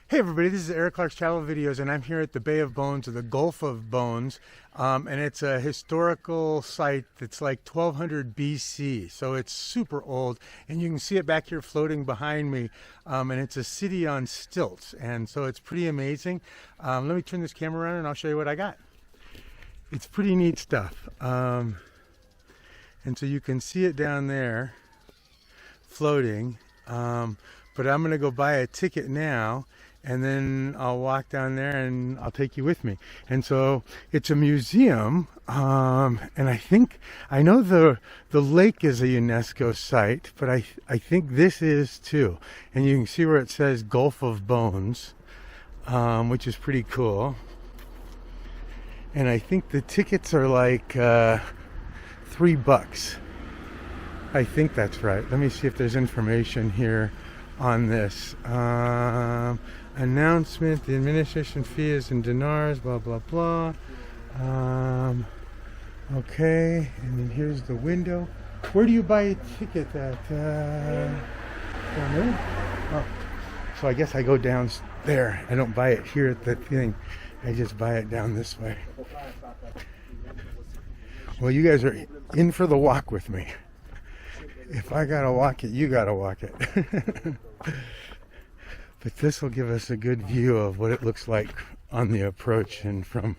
Hey everybody, this is Eric Clark's Travel Videos, and I'm here at the Bay of Bones, or the Gulf of Bones, and it's a historical site that's like 1200 BC, so it's super old, and you can see it back here floating behind me, and it's a city on stilts, and so it's pretty amazing. Let me turn this camera around and I'll show you what I got. It's pretty neat stuff, and so you can see it down there floating, but I'm going to go buy a ticket now, and then I'll walk down there and I'll take you with me. And so it's a museum, and I know the lake is a UNESCO site, but I think this is too. And you can see where it says Gulf of Bones, which is pretty cool. And I think the tickets are like $3. I think that's right. Let me see if there's information here on this. Announcement, the administration fee is in dinars, blah blah blah. Okay, and then here's the window. Where do you buy a ticket at? Down there? Oh. So I guess I go down there. I don't buy it here at the thing. I just buy it down this way. Well, you guys are in for the walk with me. If I gotta walk it, you gotta walk it. But this will give us a good view of what it looks like on the approach and from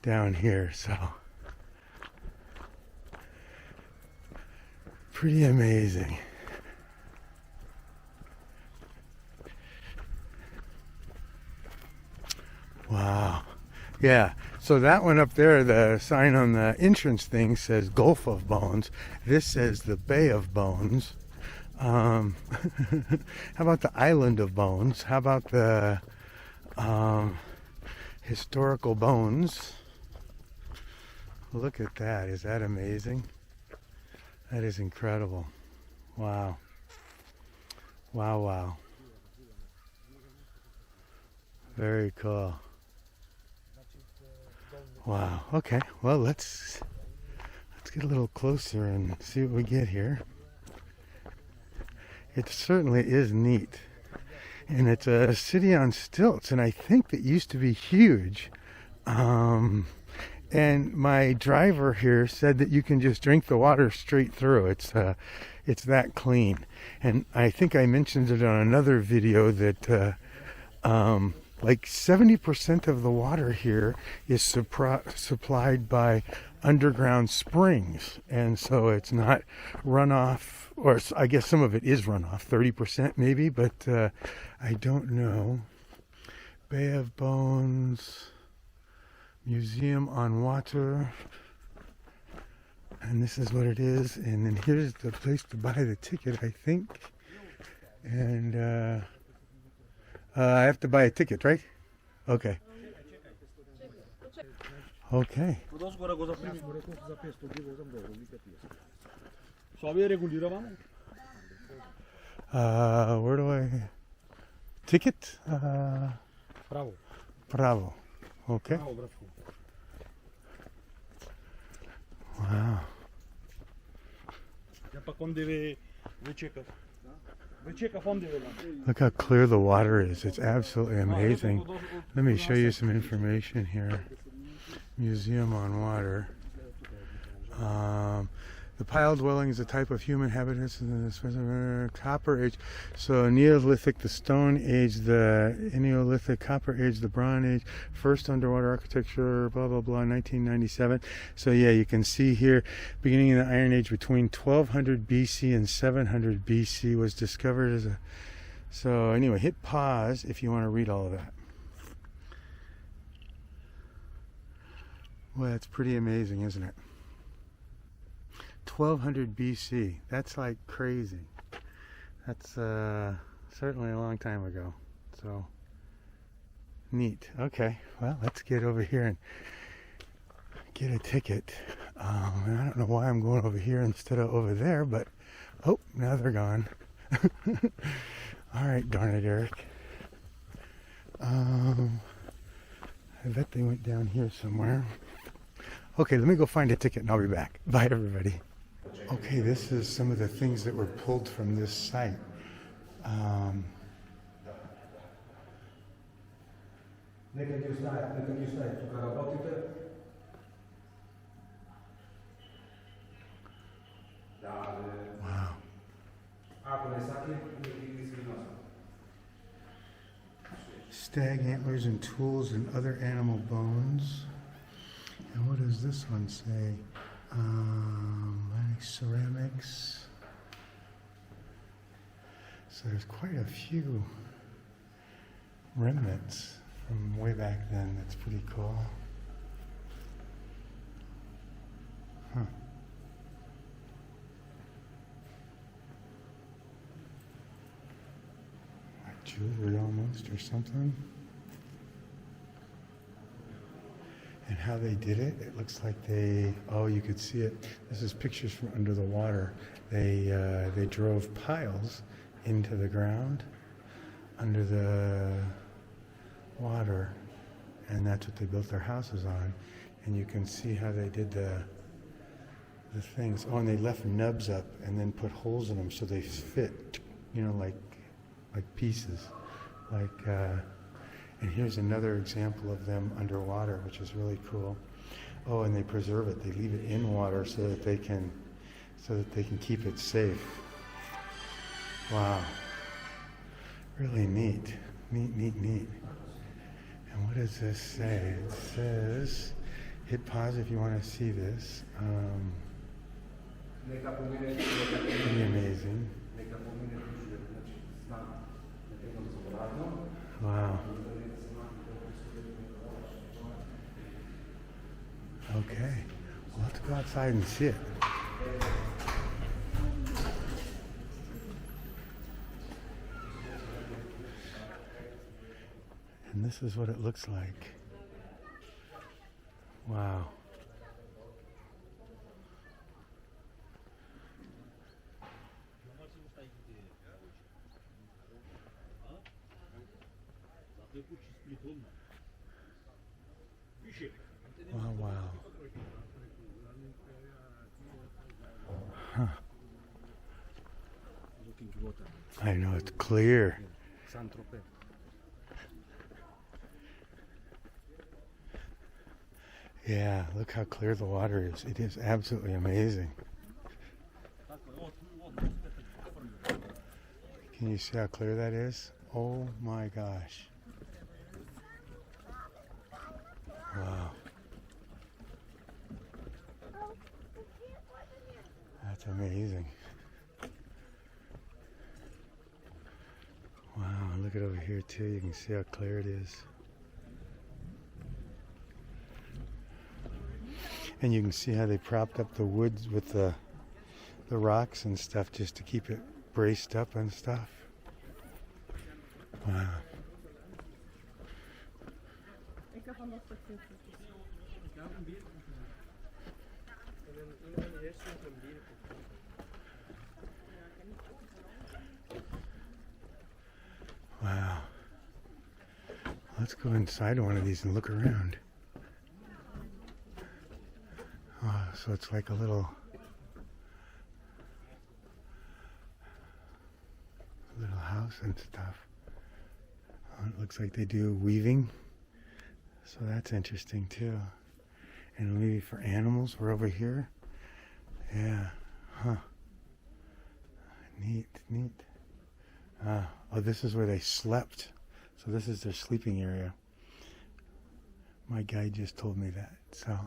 down here. So pretty amazing. Wow. Yeah, so that one up there, the sign on the entrance thing says Gulf of Bones. This says the Bay of Bones. How about the Island of Bones? How about the historical bones? Look at that. Is that amazing? That is incredible. Wow. Wow, wow. Very cool. Wow. Okay. Well, let's get a little closer and see what we get here. It certainly is neat, and it's a city on stilts, and I think it used to be huge. And my driver here said that you can just drink the water straight through. It's that clean. And I think I mentioned it on another video that like 70% of the water here is supplied by underground springs, and so it's not runoff, or I guess some of it is runoff, 30% maybe, but I don't know. Bay of Bones Museum on Water, and this is what it is. And then here's the place to buy the ticket, I think. And I have to buy a ticket, right? Okay. Okay. Where do I... Ticket? Bravo. Bravo. Okay. Wow. Look how clear the water is. It's absolutely amazing. Let me show you some information here. Museum on Water. The pile dwelling is a type of human habitats in the Copper Age. So Neolithic, the Stone Age, the Neolithic, Copper Age, the Bronze Age, first underwater architecture, blah, blah, blah, 1997. So yeah, you can see here, beginning in the Iron Age between 1200 BC and 700 BC was discovered as a... So anyway, hit pause if you want to read all of that. Well, that's pretty amazing, isn't it? 1200 BC. That's like crazy. That's certainly a long time ago. So neat. Okay, well, let's get over here and get a ticket. And I don't know why I'm going over here instead of over there, but oh, now they're gone. All right, darn it, Eric. I bet they went down here somewhere. Okay, let me go find a ticket and I'll be back. Bye, everybody. Okay, this is some of the things that were pulled from this site. Wow. Stag antlers and tools and other animal bones. And what does this one say? Ceramics. So there's quite a few remnants from way back then. That's pretty cool. Huh. Like jewelry almost or something. And how they did it, it looks like they, oh, you could see it. This is pictures from under the water. They drove piles into the ground under the water, and that's what they built their houses on. And you can see how they did the things. Oh, and they left nubs up and then put holes in them so they fit, you know, like pieces, and here's another example of them underwater, which is really cool. Oh, and they preserve it. They leave it in water so that they can keep it safe. Wow. Really neat. Neat. And what does this say? It says, hit pause if you want to see this. Pretty amazing. Wow. Okay. Well, let's go outside and see it. And this is what it looks like. Wow. Wow. Huh. I know, it's clear. Yeah, look how clear the water is. It is absolutely amazing. Can you see how clear that is? Oh my gosh. Wow. That's amazing. Wow, look at over here too. You can see how clear it is. And you can see how they propped up the woods with the rocks and stuff just to keep it braced up and stuff. Wow. Wow. Let's go inside one of these and look around. Oh, so it's like a little house and stuff. Oh, it looks like they do weaving. So that's interesting too. And maybe for animals, we're over here. Yeah. Huh. Neat. Oh, this is where they slept. So this is their sleeping area. My guide just told me that. So,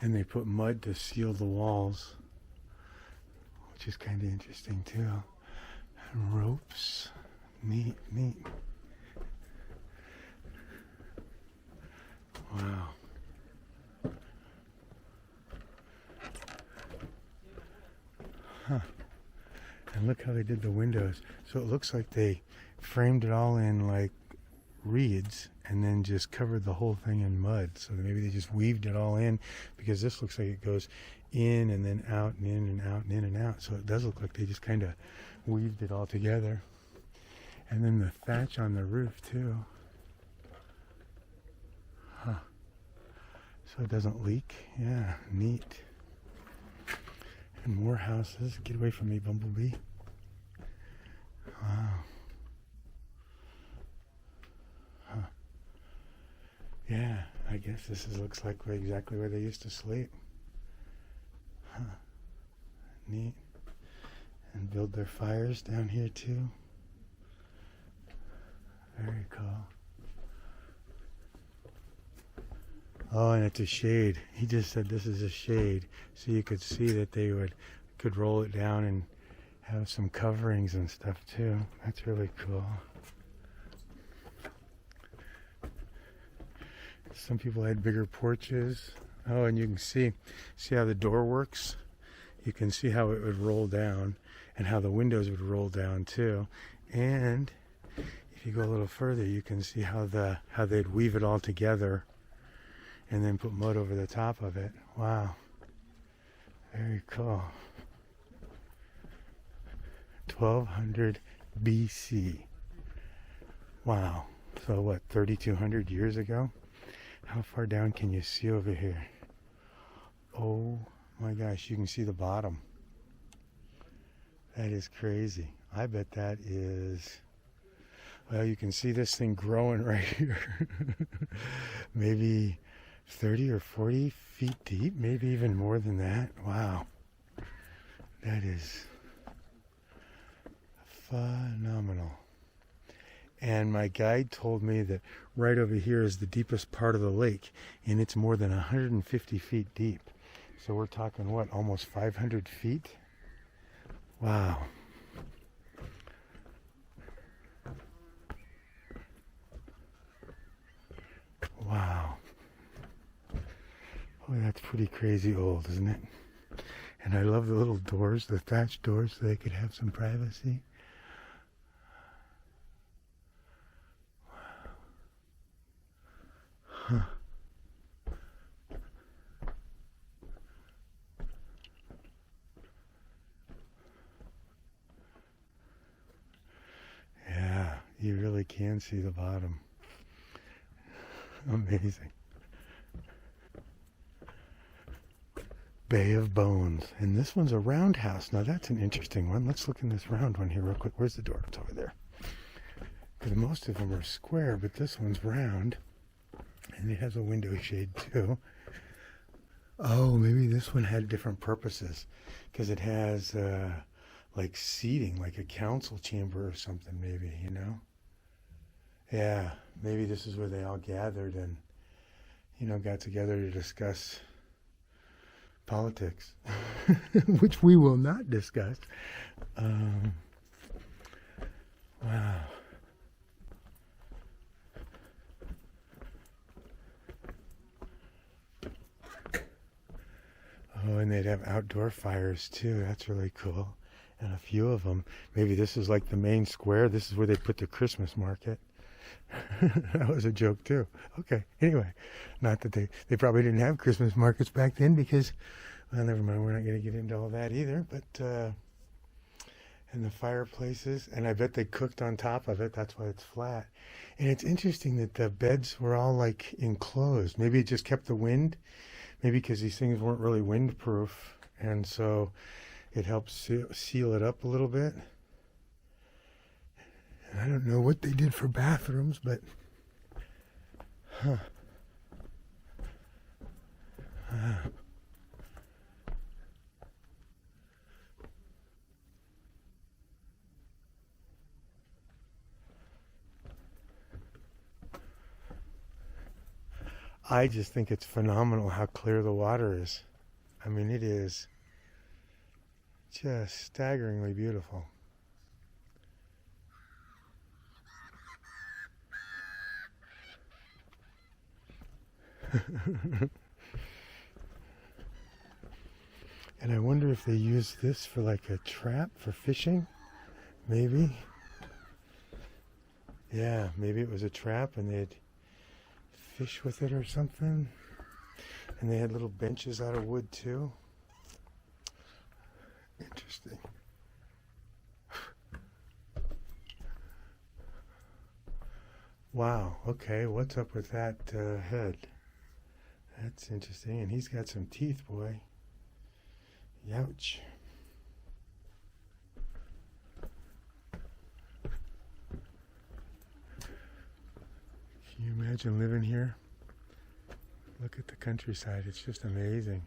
and they put mud to seal the walls, which is kind of interesting too. And ropes. Neat. Wow. Huh. And look how they did the windows. So it looks like they framed it all in like reeds and then just covered the whole thing in mud. So maybe they just weaved it all in, because this looks like it goes in and then out and in and out and in and out. So it does look like they just kind of weaved it all together. And then the thatch on the roof too. Huh. So it doesn't leak. Yeah, neat. And more houses. Get away from me, Bumblebee. Wow. Huh. Yeah, I guess looks like exactly where they used to sleep. Huh. Neat. And build their fires down here too. Very cool. Oh, and it's a shade. He just said this is a shade, so you could see that they could roll it down and have some coverings and stuff too. That's really cool. Some people had bigger porches. Oh, and you can see how the door works. You can see how it would roll down and how the windows would roll down too. And if you go a little further, you can see how they'd weave it all together and then put mud over the top of it. Wow. Very cool. 1200 BC. Wow. So what, 3,200 years ago? How far down can you see over here? Oh my gosh, you can see the bottom. That is crazy. I bet that is, well, you can see this thing growing right here. Maybe 30 or 40 feet deep, maybe even more than that. Wow. That is phenomenal. And my guide told me that right over here is the deepest part of the lake, and it's more than 150 feet deep. So we're talking, what, almost 500 feet? Wow. Wow. Oh, that's pretty crazy old, isn't it? And I love the little doors, the thatched doors, so they could have some privacy. Huh. Yeah, you really can see the bottom. Amazing. Bay of Bones. And this one's a roundhouse. Now that's an interesting one. Let's look in this round one here real quick. Where's the door? It's over there. Because most of them are square, but this one's round. And it has a window shade too. Oh, maybe this one had different purposes. Because it has like seating, like a council chamber or something maybe, you know? Yeah, maybe this is where they all gathered and, you know, got together to discuss politics, which we will not discuss. Wow. Oh, and they'd have outdoor fires too. That's really cool. And a few of them. Maybe this is like the main square. This is where they put the Christmas market. That was a joke too. Okay. Anyway, not that they probably didn't have Christmas markets back then because, well, never mind. We're not going to get into all that either. But and the fireplaces, and I bet they cooked on top of it. That's why it's flat. And it's interesting that the beds were all like enclosed. Maybe it just kept the wind. Maybe because these things weren't really windproof, and so it helps seal it up a little bit. And I don't know what they did for bathrooms, but huh. I just think it's phenomenal how clear the water is. I mean, it is just staggeringly beautiful. And I wonder if they use this for like a trap for fishing, maybe. Yeah, maybe it was a trap and they'd fish with it or something. And they had little benches out of wood too. Interesting. Wow, okay, what's up with that head? That's interesting. And he's got some teeth, boy. Youch. Can you imagine living here? Look at the countryside. It's just amazing.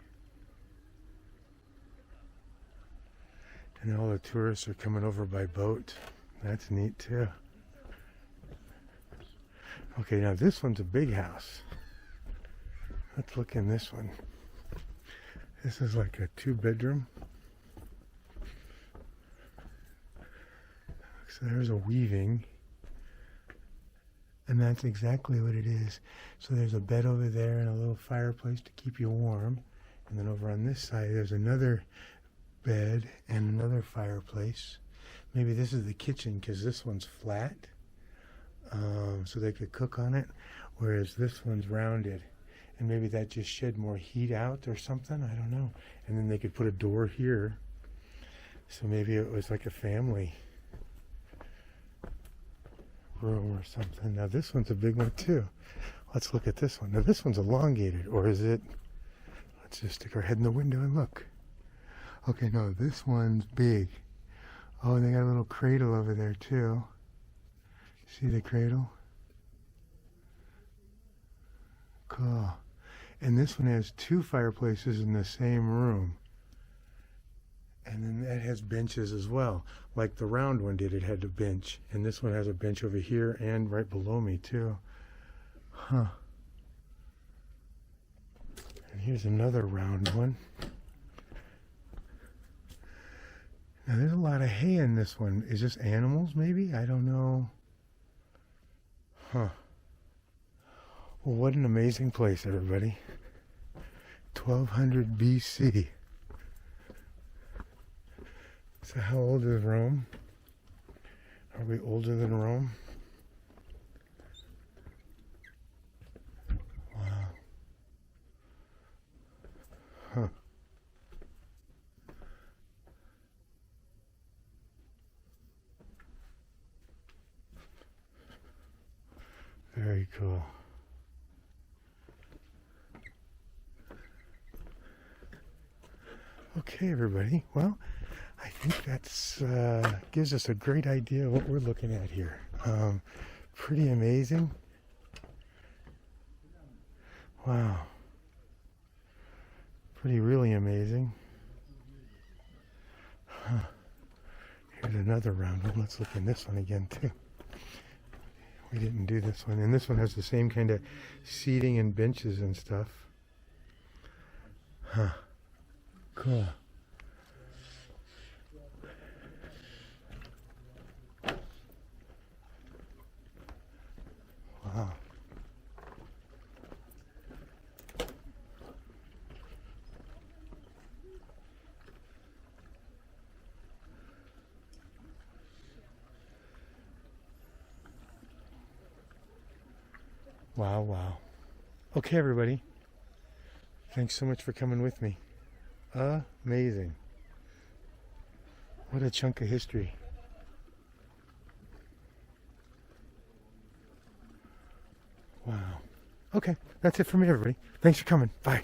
And all the tourists are coming over by boat. That's neat too. Okay, now this one's a big house. Let's look in this one. This is like a 2-bedroom. So there's a weaving. And that's exactly what it is. So there's a bed over there and a little fireplace to keep you warm. And then over on this side, there's another bed and another fireplace. Maybe this is the kitchen because this one's flat. So they could cook on it. Whereas this one's rounded. And maybe that just shed more heat out or something. I don't know. And then they could put a door here. So maybe it was like a family room or something. Now this one's a big one too. Let's look at this one. Now this one's elongated, or is it? Let's just stick our head in the window and look. Okay, no, this one's big. Oh, and they got a little cradle over there too. See the cradle? Cool. And this one has 2 fireplaces in the same room. And then that has benches as well. Like the round one did, it had a bench. And this one has a bench over here and right below me too. Huh. And here's another round one. Now there's a lot of hay in this one. Is this animals maybe? I don't know. Huh. Well, what an amazing place, everybody. 1200 BC. So how old is Rome? Are we older than Rome? Wow. Huh. Very cool. Okay, everybody. Well, I think that's gives us a great idea of what we're looking at here. Pretty amazing. Wow. Pretty really amazing. Huh. Here's another round one. Let's look in this one again too. We didn't do this one. And this one has the same kind of seating and benches and stuff. Huh. Cool. Wow. Wow, wow. Okay, everybody. Thanks so much for coming with me. Amazing. What a chunk of history. Wow. Okay, that's it for me, everybody. Thanks for coming. Bye.